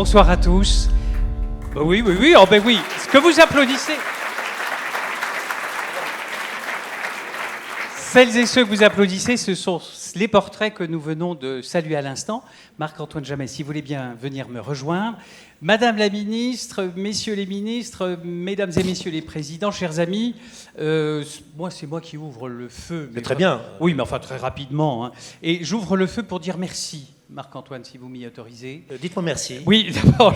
Bonsoir à tous. Oui, oh ben oui, ce que vous applaudissez. Celles et ceux que vous applaudissez, ce sont les portraits que nous venons de saluer à l'instant. Marc-Antoine Jamay, si vous voulez bien venir me rejoindre. Madame la ministre, messieurs les ministres, mesdames et messieurs les présidents, chers amis, c'est moi qui ouvre le feu. Mais très bien. Oui, mais enfin très rapidement. Hein. Et j'ouvre le feu pour dire merci. Marc-Antoine, si vous m'y autorisez. Dites-moi merci. Oui, d'abord,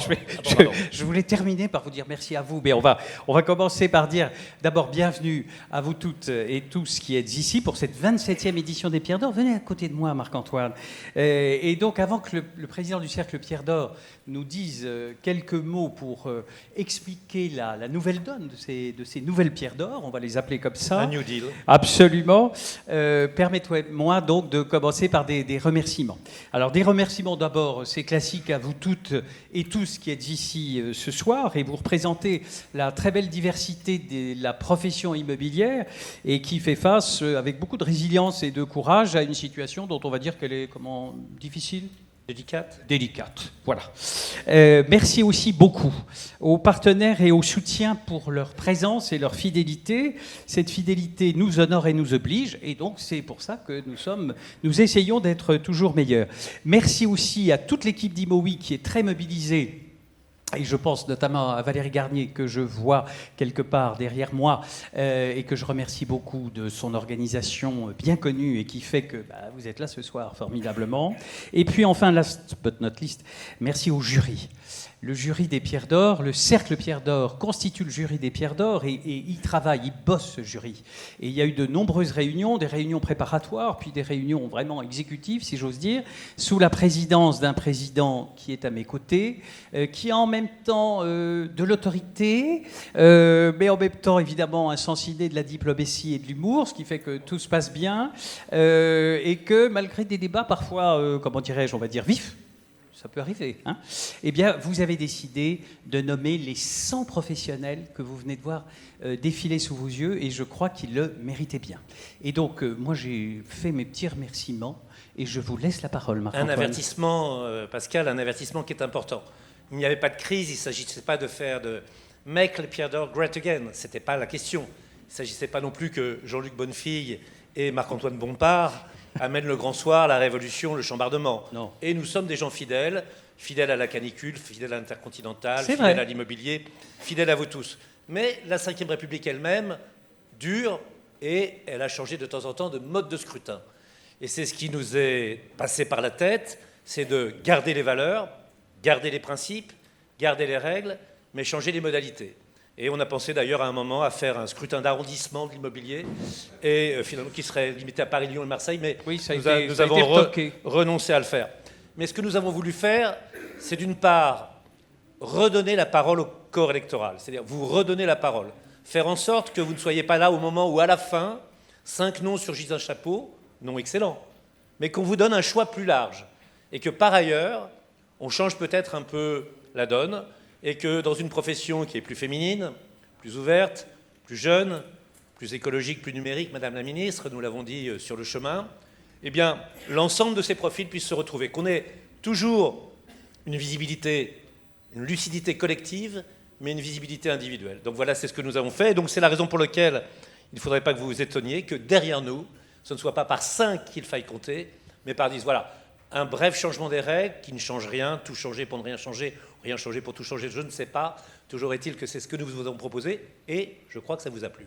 je voulais terminer par vous dire merci à vous. Mais on va commencer par dire d'abord bienvenue à vous toutes et tous qui êtes ici pour cette 27e édition des Pierres d'Or. Venez à côté de moi, Marc-Antoine. Et donc, avant que le président du Cercle Pierres d'Or nous dise quelques mots pour expliquer la nouvelle donne de ces nouvelles Pierres d'Or, on va les appeler comme ça. Un New Deal. Absolument. Permettez-moi donc de commencer par des remerciements. Alors, des remerciements d'abord, c'est classique à vous toutes et tous qui êtes ici ce soir et vous représentez la très belle diversité de la profession immobilière et qui fait face avec beaucoup de résilience et de courage à une situation dont on va dire qu'elle est difficile. Délicate, voilà. Merci aussi beaucoup aux partenaires et aux soutiens pour leur présence et leur fidélité. Cette fidélité nous honore et nous oblige, et donc c'est pour ça que nous essayons d'être toujours meilleurs. Merci aussi à toute l'équipe d'IMOWI qui est très mobilisée. Et je pense notamment à Valérie Garnier, que je vois quelque part derrière moi, et que je remercie beaucoup de son organisation bien connue et qui fait que vous êtes là ce soir formidablement. Et puis enfin, last but not least, merci au jury. Le jury des Pierres d'Or, le Cercle Pierres d'Or constitue le jury des Pierres d'Or et il travaille, il bosse ce jury. Et il y a eu de nombreuses réunions, des réunions préparatoires, puis des réunions vraiment exécutives, si j'ose dire, sous la présidence d'un président qui est à mes côtés, qui a en même temps de l'autorité, mais en même temps évidemment un sens inné de la diplomatie et de l'humour, ce qui fait que tout se passe bien, et que malgré des débats parfois, on va dire vifs, ça peut arriver, hein. Eh bien, vous avez décidé de nommer les 100 professionnels que vous venez de voir défiler sous vos yeux, et je crois qu'ils le méritaient bien. Et donc, moi, j'ai fait mes petits remerciements, et je vous laisse la parole, Marc-Antoine. Un avertissement, Pascal, un avertissement qui est important. Il n'y avait pas de crise, il ne s'agissait pas de faire de « make les Pierres d'Or great again », ce n'était pas la question. Il ne s'agissait pas non plus que Jean-Luc Bonnefille et Marc-Antoine Bompard amène le grand soir, la révolution, le chambardement. Non. Et nous sommes des gens fidèles à la canicule, fidèles à l'Intercontinental, fidèles à l'immobilier, fidèles à vous tous. Mais la Ve République elle-même dure et elle a changé de temps en temps de mode de scrutin. Et c'est ce qui nous est passé par la tête, c'est de garder les valeurs, garder les principes, garder les règles, mais changer les modalités. Et on a pensé d'ailleurs à un moment à faire un scrutin d'arrondissement de l'immobilier, et finalement qui serait limité à Paris, Lyon et Marseille, mais oui, nous avons renoncé à le faire. Mais ce que nous avons voulu faire, c'est d'une part redonner la parole au corps électoral, c'est-à-dire vous redonner la parole, faire en sorte que vous ne soyez pas là au moment où à la fin, 5 noms surgissent d'un chapeau, non excellent, mais qu'on vous donne un choix plus large, et que par ailleurs, on change peut-être un peu la donne, et que dans une profession qui est plus féminine, plus ouverte, plus jeune, plus écologique, plus numérique, Madame la Ministre, nous l'avons dit sur le chemin, eh bien, l'ensemble de ces profils puissent se retrouver, qu'on ait toujours une visibilité, une lucidité collective, mais une visibilité individuelle. Donc voilà, c'est ce que nous avons fait, et donc c'est la raison pour laquelle il ne faudrait pas que vous vous étonniez que derrière nous, ce ne soit pas par 5 qu'il faille compter, mais par 10. Voilà, un bref changement des règles qui ne change rien, tout changer pour ne rien changer pour tout changer, je ne sais pas. Toujours est-il que c'est ce que nous vous avons proposé et je crois que ça vous a plu.